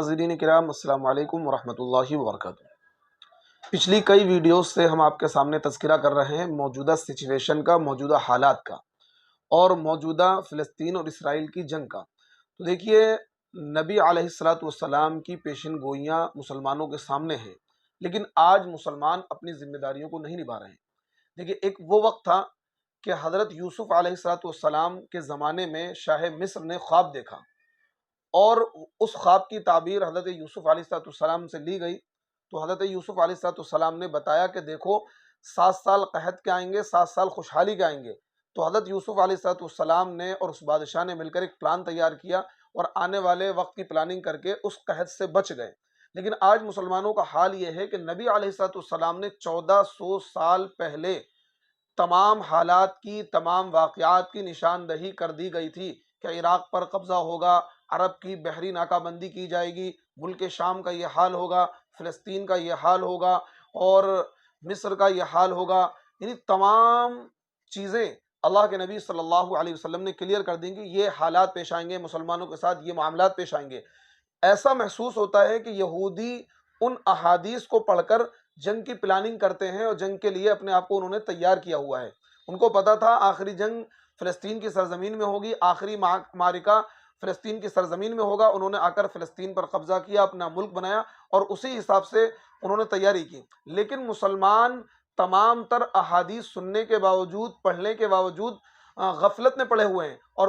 ناظرین کرام، السلام علیکم ورحمۃ اللہ وبرکاتہ۔ پچھلی کئی ویڈیوز سے ہم آپ کے سامنے تذکرہ کر رہے ہیں موجودہ سچویشن کا، موجودہ حالات کا، اور موجودہ فلسطین اور اسرائیل کی جنگ کا۔ تو دیکھیے، نبی علیہ الصلوۃ والسلام کی پیشن گوئیاں مسلمانوں کے سامنے ہیں، لیکن آج مسلمان اپنی ذمہ داریوں کو نہیں نبھا رہے ہیں۔ دیکھیے، ایک وہ وقت تھا کہ حضرت یوسف علیہ الصلوۃ والسلام کے زمانے میں شاہ مصر نے خواب دیکھا، اور اس خواب کی تعبیر حضرت یوسف علیہ السلام سے لی گئی۔ تو حضرت یوسف علیہ السلام نے بتایا کہ دیکھو، 7 سال قحط کے آئیں گے، 7 سال خوشحالی کے آئیں گے۔ تو حضرت یوسف علیہ السلام نے اور اس بادشاہ نے مل کر ایک پلان تیار کیا اور آنے والے وقت کی پلاننگ کر کے اس قحط سے بچ گئے۔ لیکن آج مسلمانوں کا حال یہ ہے کہ نبی علیہ السلام نے 1400 سال پہلے تمام حالات کی، تمام واقعات کی نشاندہی کر دی گئی تھی کہ عراق پر قبضہ ہوگا، عرب کی بحری ناکہ بندی کی جائے گی، ملک شام کا یہ حال ہوگا، فلسطین کا یہ حال ہوگا، اور مصر کا یہ حال ہوگا۔ یعنی تمام چیزیں اللہ کے نبی صلی اللہ علیہ وسلم نے کلیئر کر دیں گی، یہ حالات پیش آئیں گے مسلمانوں کے ساتھ، یہ معاملات پیش آئیں گے۔ ایسا محسوس ہوتا ہے کہ یہودی ان احادیث کو پڑھ کر جنگ کی پلاننگ کرتے ہیں، اور جنگ کے لیے اپنے آپ کو انہوں نے تیار کیا ہوا ہے۔ ان کو پتا تھا آخری جنگ فلسطین کی سرزمین میں ہوگی، آخری معرکہ فلسطین کی سرزمین میں ہوگا۔ انہوں نے آ کر فلسطین پر قبضہ کیا، اپنا ملک بنایا، اور اسی حساب سے انہوں نے تیاری کی۔ لیکن مسلمان تمام تر احادیث سننے کے باوجود، پڑھنے کے باوجود غفلت میں پڑے ہوئے ہیں، اور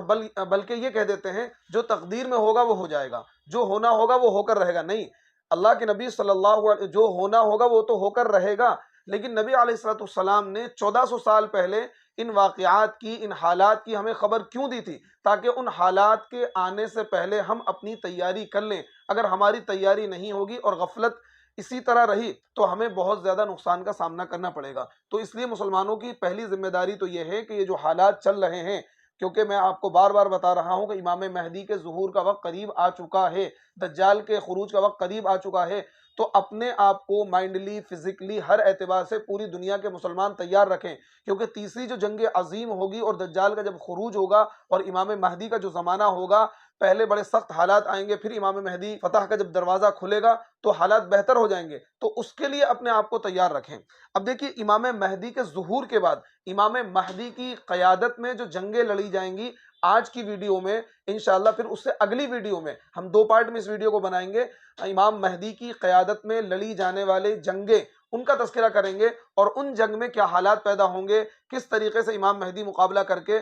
بلکہ یہ کہہ دیتے ہیں جو تقدیر میں ہوگا وہ ہو جائے گا، جو ہونا ہوگا وہ ہو کر رہے گا۔ نہیں، اللہ کے نبی صلی اللہ علیہ جو ہونا ہوگا وہ تو ہو کر رہے گا، لیکن نبی علیہ السلام نے 1400 سال پہلے ان واقعات کی، ان حالات کی ہمیں خبر کیوں دی تھی؟ تاکہ ان حالات کے آنے سے پہلے ہم اپنی تیاری کر لیں۔ اگر ہماری تیاری نہیں ہوگی اور غفلت اسی طرح رہی تو ہمیں بہت زیادہ نقصان کا سامنا کرنا پڑے گا۔ تو اس لیے مسلمانوں کی پہلی ذمہ داری تو یہ ہے کہ یہ جو حالات چل رہے ہیں، کیونکہ میں آپ کو بار بار بتا رہا ہوں کہ امام مہدی کے ظہور کا وقت قریب آ چکا ہے، دجال کے خروج کا وقت قریب آ چکا ہے، تو اپنے آپ کو مائنڈلی، فزیکلی، ہر اعتبار سے پوری دنیا کے مسلمان تیار رکھیں، کیونکہ تیسری جو جنگ عظیم ہوگی اور دجال کا جب خروج ہوگا اور امام مہدی کا جو زمانہ ہوگا، پہلے بڑے سخت حالات آئیں گے، پھر امام مہدی فتح کا جب دروازہ کھلے گا تو حالات بہتر ہو جائیں گے۔ تو اس کے لیے اپنے آپ کو تیار رکھیں۔ اب دیکھیے، امام مہدی کے ظہور کے بعد امام مہدی کی قیادت میں جو جنگیں لڑی جائیں گی، آج کی ویڈیو میں انشاءاللہ، پھر اس سے اگلی ویڈیو میں ہم 2 پارٹ میں اس ویڈیو کو بنائیں گے، امام مہدی کی قیادت میں لڑی جانے والے جنگیں، ان کا تذکرہ کریں گے، اور ان جنگ میں کیا حالات پیدا ہوں گے، کس طریقے سے امام مہدی مقابلہ کر کے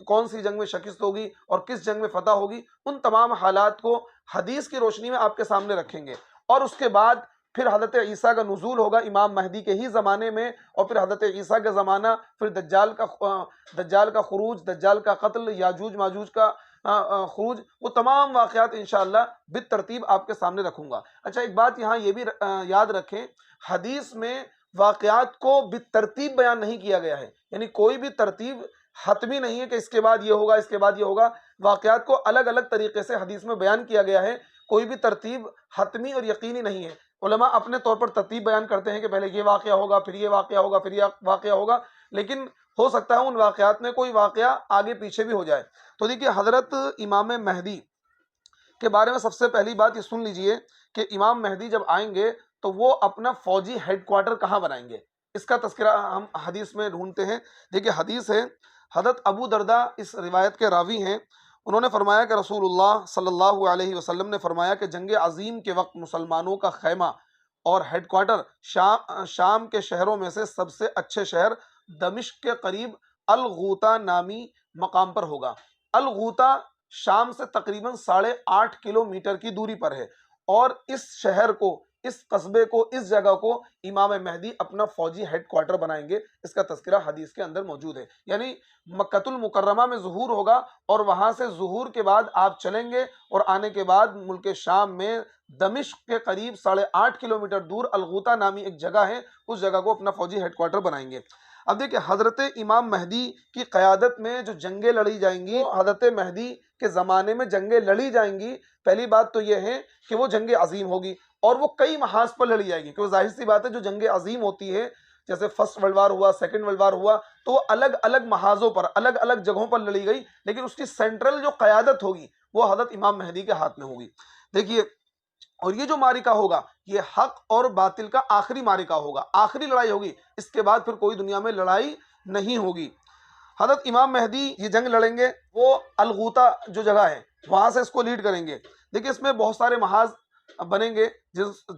کون سی جنگ میں شکست ہوگی اور کس جنگ میں فتح ہوگی، ان تمام حالات کو حدیث کی روشنی میں آپ کے سامنے رکھیں گے۔ اور اس کے بعد پھر حضرت عیسیٰ کا نزول ہوگا امام مہدی کے ہی زمانے میں، اور پھر حضرت عیسیٰ کا زمانہ، پھر دجال کا خروج، دجال کا قتل، یاجوج ماجوج کا خروج، وہ تمام واقعات انشاءاللہ بالترتیب آپ کے سامنے رکھوں گا۔ اچھا، ایک بات یہاں یہ بھی یاد رکھیں، حدیث میں واقعات کو بالترتیب بیان نہیں کیا گیا ہے، یعنی کوئی بھی ترتیب حتمی نہیں ہے کہ اس کے بعد یہ ہوگا، اس کے بعد یہ ہوگا۔ واقعات کو الگ الگ طریقے سے حدیث میں بیان کیا گیا ہے، کوئی بھی ترتیب حتمی اور یقینی نہیں ہے۔ علماء اپنے طور پر ترتیب بیان کرتے ہیں کہ پہلے یہ واقعہ ہوگا، پھر یہ واقعہ ہوگا، پھر یہ واقعہ ہوگا، لیکن ہو سکتا ہے ان واقعات میں کوئی واقعہ آگے پیچھے بھی ہو جائے۔ تو دیکھیے، حضرت امام مہدی کے بارے میں سب سے پہلی بات یہ سن لیجئے کہ امام مہدی جب آئیں گے تو وہ اپنا فوجی ہیڈ کوارٹر کہاں بنائیں گے، اس کا تذکرہ ہم حدیث میں ڈھونڈتے ہیں۔ دیکھیے، حدیث ہے، حضرت ابو درداء اس روایت کے راوی ہیں، انہوں نے فرمایا کہ رسول اللہ صلی اللہ علیہ وسلم نے فرمایا کہ جنگ عظیم کے وقت مسلمانوں کا خیمہ اور ہیڈ کوارٹر شام کے شہروں میں سے سب سے اچھے شہر دمشق کے قریب الغوطہ نامی مقام پر ہوگا۔ الغوطہ شام سے تقریباً 8.5 کلومیٹر کی دوری پر ہے، اور اس شہر کو، اس قصبے کو، اس جگہ کو امام مہدی اپنا فوجی ہیڈ کوارٹر بنائیں گے۔ اس کا تذکرہ حدیث کے اندر موجود ہے، یعنی مکہ المکرمہ میں ظہور ہوگا، اور وہاں سے ظہور کے بعد آپ چلیں گے، اور آنے کے بعد ملک شام میں دمشق کے قریب 8.5 کلومیٹر دور الغوطہ نامی ایک جگہ ہے، اس جگہ کو اپنا فوجی ہیڈ کوارٹر بنائیں گے۔ اب دیکھیں، حضرت امام مہدی کی قیادت میں جو جنگیں لڑی جائیں گی، حضرت مہدی کے زمانے میں جنگیں لڑی جائیں گی، پہلی بات تو یہ ہے کہ وہ جنگ عظیم ہوگی، اور وہ کئی محاذ پر لڑی جائے گی، کیونکہ ظاہر سی بات ہے جو جنگ عظیم ہوتی ہے، جیسے فرسٹ ورلڈ وار ہوا، سیکنڈ ورلڈ وار ہوا، تو وہ الگ الگ محاذوں پر، الگ الگ جگہوں پر لڑی گئی، لیکن اس کی سینٹرل جو قیادت ہوگی وہ حضرت امام مہدی کے ہاتھ میں ہوگی۔ دیکھیے، اور یہ جو معرکہ ہوگا یہ حق اور باطل کا آخری معرکہ ہوگا، آخری لڑائی ہوگی، اس کے بعد پھر کوئی دنیا میں لڑائی نہیں ہوگی۔ حضرت امام مہدی یہ جنگ لڑیں گے، وہ الغوطہ جو جگہ ہے وہاں سے اس کو لیڈ کریں گے۔ دیکھیے اس میں بہت سارے محاذ بنیں گے،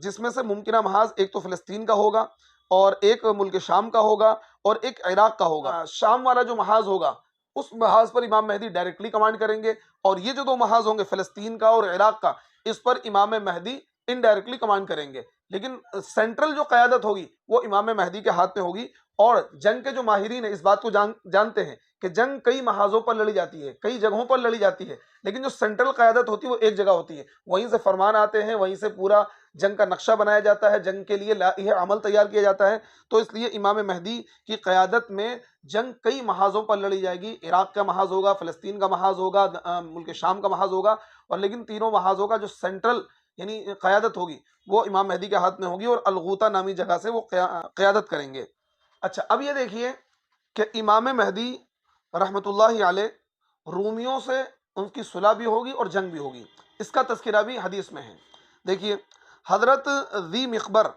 جس میں سے ممکنہ محاذ ایک تو فلسطین کا ہوگا، اور ایک ملک شام کا ہوگا، اور ایک عراق کا ہوگا۔ شام والا جو محاذ ہوگا اس محاذ پر امام مہدی ڈائریکٹلی کمانڈ کریں گے، اور یہ جو دو محاذ ہوں گے فلسطین کا اور عراق کا، اس پر امام مہدی انڈائریکٹلی کمانڈ کریں گے، لیکن سینٹرل جو قیادت ہوگی وہ امام مہدی کے ہاتھ میں ہوگی۔ اور جنگ کے جو ماہرین ہیں اس بات کو جانتے ہیں کہ جنگ کئی محاذوں پر لڑی جاتی ہے، کئی جگہوں پر لڑی جاتی ہے، لیکن جو سینٹرل قیادت ہوتی ہے وہ ایک جگہ ہوتی ہے، وہیں سے فرمان آتے ہیں، وہیں سے پورا جنگ کا نقشہ بنایا جاتا ہے، جنگ کے لیے لائحہ عمل تیار کیا جاتا ہے۔ تو اس لیے امام مہدی کی قیادت میں جنگ کئی محاذوں پر لڑی جائے گی، عراق کا محاذ ہوگا، فلسطین کا محاذ ہوگا، ملک شام کا محاذ ہوگا، اور لیکن تینوں محاذوں کا جو سینٹرل یعنی قیادت ہوگی وہ امام مہدی کے ہاتھ میں ہوگی، اور الغوطہ نامی جگہ سے وہ قیادت کریں گے۔ اچھا، اب یہ دیکھیے کہ امام مہدی رحمۃ اللہ علیہ رومیوں سے ان کی صلح بھی ہوگی اور جنگ بھی ہوگی، اس کا تذکرہ بھی حدیث میں ہے۔ دیکھیے حضرت ذی مخبر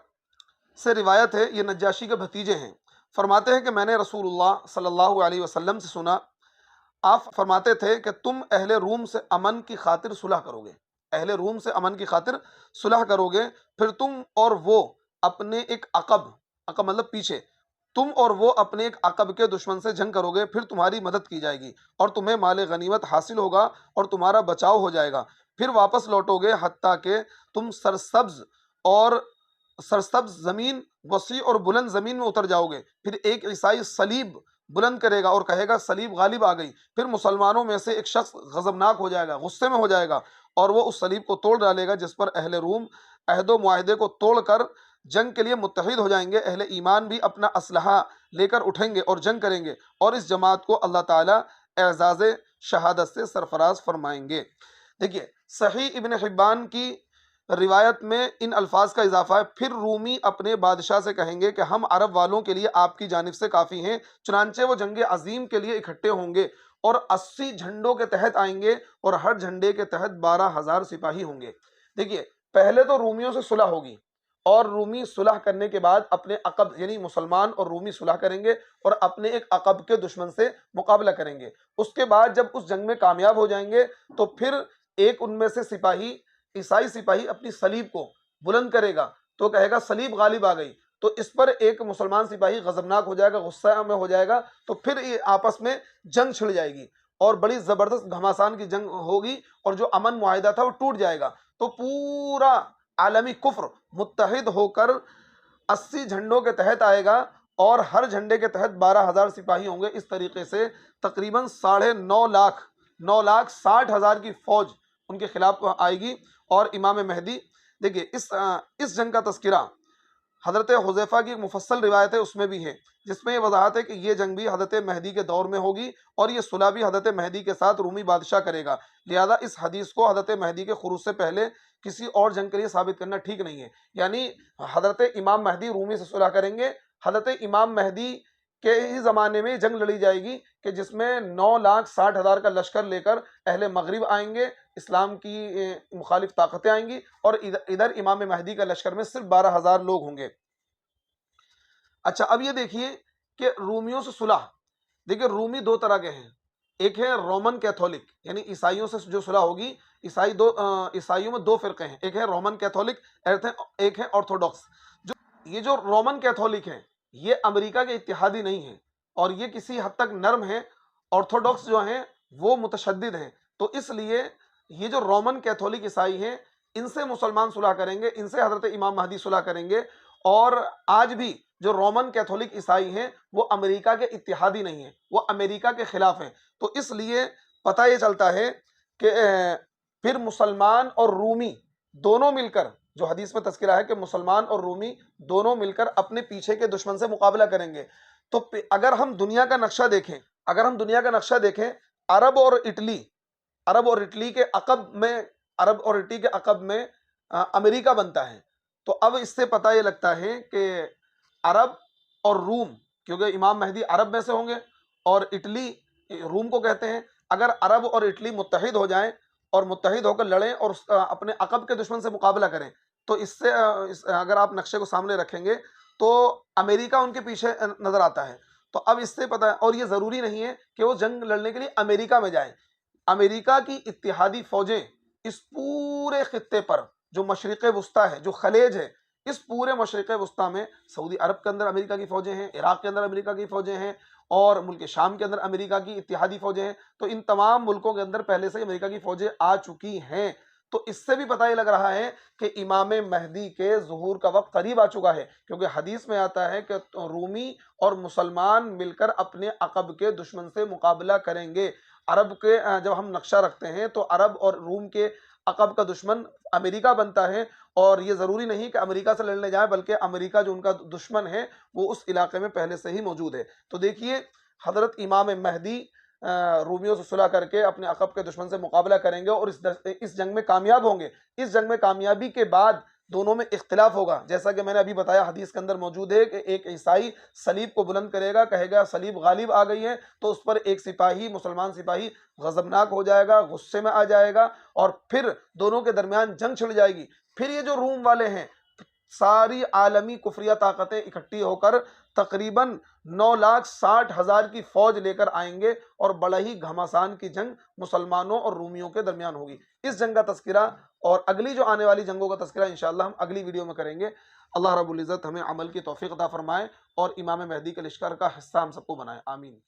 سے روایت ہے، یہ نجاشی کے بھتیجے ہیں، فرماتے ہیں کہ میں نے رسول اللہ صلی اللہ علیہ وسلم سے سنا، آپ فرماتے تھے کہ تم اہل روم سے امن کی خاطر صلح کرو گے، اہل روم سے امن کی خاطر صلح کرو گے، پھر تم اور وہ اپنے ایک عقب مطلب پیچھے، تم اور وہ اپنے ایک عقب کے دشمن سے جنگ کرو گے، پھر تمہاری مدد کی جائے گی اور تمہیں مال غنیمت حاصل ہوگا اور تمہارا بچاؤ ہو جائے گا، پھر واپس لوٹو گے حتیٰ کہ تم سرسبز زمین، وسیع اور بلند زمین میں اتر جاؤ گے، پھر ایک عیسائی صلیب بلند کرے گا اور کہے گا صلیب غالب آ گئی، پھر مسلمانوں میں سے ایک شخص غضبناک ہو جائے گا، غصے میں ہو جائے گا، اور وہ اس صلیب کو توڑ ڈالے گا جس پر اہل روم عہد و معاہدے کو توڑ کر جنگ کے لیے متحد ہو جائیں گے، اہل ایمان بھی اپنا اسلحہ لے کر اٹھیں گے اور جنگ کریں گے، اور اس جماعت کو اللہ تعالیٰ اعزاز شہادت سے سرفراز فرمائیں گے۔ دیکھیے صحیح ابن حبان کی روایت میں ان الفاظ کا اضافہ ہے، پھر رومی اپنے بادشاہ سے کہیں گے کہ ہم عرب والوں کے لیے آپ کی جانب سے کافی ہیں، چنانچہ وہ جنگ عظیم کے لیے اکٹھے ہوں گے اور 80 جھنڈوں کے تحت آئیں گے، اور ہر جھنڈے کے تحت 12,000 سپاہی ہوں گے۔ دیکھیے پہلے تو رومیوں سے صلح ہوگی، اور رومی صلح کرنے کے بعد اپنے عقب یعنی مسلمان اور رومی صلح کریں گے اور اپنے ایک عقب کے دشمن سے مقابلہ کریں گے، اس کے بعد جب اس جنگ میں کامیاب ہو جائیں گے تو پھر ایک ان میں سے سپاہی، عیسائی سپاہی اپنی صلیب کو بلند کرے گا تو کہے گا صلیب غالب آ گئی، تو اس پر ایک مسلمان سپاہی غضبناک ہو جائے گا، غصہ میں ہو جائے گا، تو پھر یہ آپس میں جنگ چھڑ جائے گی اور بڑی زبردست گھماسان کی جنگ ہوگی، اور جو امن معاہدہ تھا وہ ٹوٹ جائے گا، تو پورا عالمی کفر متحد ہو کر 80 جھنڈوں کے تحت آئے گا، اور ہر جھنڈے کے تحت 12,000 سپاہی ہوں گے۔ اس طریقے سے تقریباً 9,60,000 کی فوج ان کے خلاف آئے گی، اور امام مہدی دیکھیے اس جنگ کا تذکرہ حضرت حذیفہ کی مفصل روایت ہے اس میں بھی ہے، جس میں یہ وضاحت ہے کہ یہ جنگ بھی حضرت مہدی کے دور میں ہوگی، اور یہ صلح بھی حضرت مہدی کے ساتھ رومی بادشاہ کرے گا، لہذا اس حدیث کو حضرت مہدی کے خروج سے پہلے کسی اور جنگ کے لیے ثابت کرنا ٹھیک نہیں ہے، یعنی حضرت امام مہدی رومی سے صلح کریں گے، حضرت امام مہدی کے ہی زمانے میں جنگ لڑی جائے گی کہ جس میں 9,60,000 کا لشکر لے کر اہل مغرب آئیں گے، اسلام کی مخالف طاقتیں آئیں گی، اور ادھر امام مہدی کا لشکر میں صرف 12,000 لوگ ہوں گے۔ اچھا اب یہ دیکھیے کہ رومیوں سے صلح، دیکھیے رومی دو طرح کے ہیں، ایک ہے رومن کیتھولک یعنی عیسائیوں سے جو صلح ہوگی، عیسائیوں میں دو فرقے ہیں، ایک ہے رومن کیتھولک، ایک ہے آرتھوڈاکس۔ یہ جو رومن کیتھولک ہیں یہ امریکہ کے اتحادی نہیں ہیں، اور یہ کسی حد تک نرم ہیں، آرتھوڈاکس جو ہیں وہ متشدد ہیں، تو اس لیے یہ جو رومن کیتھولک عیسائی ہیں ان سے مسلمان صلح کریں گے، ان سے حضرت امام مہدی صلح کریں گے، اور آج بھی جو رومن کیتھولک عیسائی ہیں وہ امریکہ کے اتحادی نہیں ہیں، وہ امریکہ کے خلاف ہیں، تو اس لیے پتہ یہ چلتا ہے کہ پھر مسلمان اور رومی دونوں مل کر، جو حدیث میں تذکرہ ہے کہ مسلمان اور رومی دونوں مل کر اپنے پیچھے کے دشمن سے مقابلہ کریں گے، تو اگر ہم دنیا کا نقشہ دیکھیں، عرب اور اٹلی کے عقب میں امریکہ بنتا ہے، تو اب اس سے پتہ یہ لگتا ہے کہ عرب اور روم، کیونکہ امام مہدی عرب میں سے ہوں گے اور اٹلی روم کو کہتے ہیں، اگر عرب اور اٹلی متحد ہو جائیں اور متحد ہو کر لڑیں اور اپنے عقب کے دشمن سے مقابلہ کریں. تو اس سے اگر آپ نقشے کو سامنے رکھیں گے تو امریکہ ان کے پیچھے نظر آتا ہے. تو اب اس سے پتہ ہے، اور یہ ضروری نہیں ہے کہ وہ جنگ لڑنے کے لیے امریکہ میں جائیں. امریکہ کی اتحادی فوجیں اس پورے خطے پر، جو مشرق وسطیٰ ہے، جو خلیج ہے، اس پورے مشرق وسطیٰ میں سعودی عرب کے اندر امریکہ کی فوجیں ہیں، عراق کے اندر امریکہ کی فوجیں ہیں، اور ملک شام کے اندر امریکہ کی اتحادی فوجیں ہیں. تو ان تمام ملکوں کے اندر پہلے سے امریکہ کی فوجیں آ چکی ہیں. تو اس سے بھی پتہ یہ لگ رہا ہے کہ امام مہدی کے ظہور کا وقت قریب آ چکا ہے، کیونکہ حدیث میں آتا ہے کہ رومی اور مسلمان مل کر اپنے عقب کے دشمن سے مقابلہ کریں گے. عرب کے جب ہم نقشہ رکھتے ہیں تو عرب اور روم کے عقب کا دشمن امریکہ بنتا ہے، اور یہ ضروری نہیں کہ امریکہ سے لڑنے جائیں، بلکہ امریکہ جو ان کا دشمن ہے وہ اس علاقے میں پہلے سے ہی موجود ہے. تو دیکھیے حضرت امام مہدی رومیوں سے صلح کر کے اپنے عقب کے دشمن سے مقابلہ کریں گے اور اس جنگ میں کامیاب ہوں گے. اس جنگ میں کامیابی کے بعد دونوں میں اختلاف ہوگا، جیسا کہ میں نے ابھی بتایا حدیث کے اندر موجود ہے کہ ایک عیسائی صلیب کو بلند کرے گا، کہے گا صلیب غالب آ گئی ہے، تو اس پر ایک سپاہی، مسلمان سپاہی غضبناک ہو جائے گا، غصے میں آ جائے گا، اور پھر دونوں کے درمیان جنگ چھڑ جائے گی. پھر یہ جو روم والے ہیں، ساری عالمی کفریہ طاقتیں اکٹھی ہو کر تقریباً 9,60,000 کی فوج لے کر آئیں گے، اور بڑا ہی گھمسان کی جنگ مسلمانوں اور رومیوں کے درمیان ہوگی. اس جنگ کا تذکرہ اور اگلی جو آنے والی جنگوں کا تذکرہ انشاءاللہ ہم اگلی ویڈیو میں کریں گے. اللہ رب العزت ہمیں عمل کی توفیق عطا فرمائے اور امام مہدی کے لشکر کا حصہ ہم سب کو بنائے. آمین.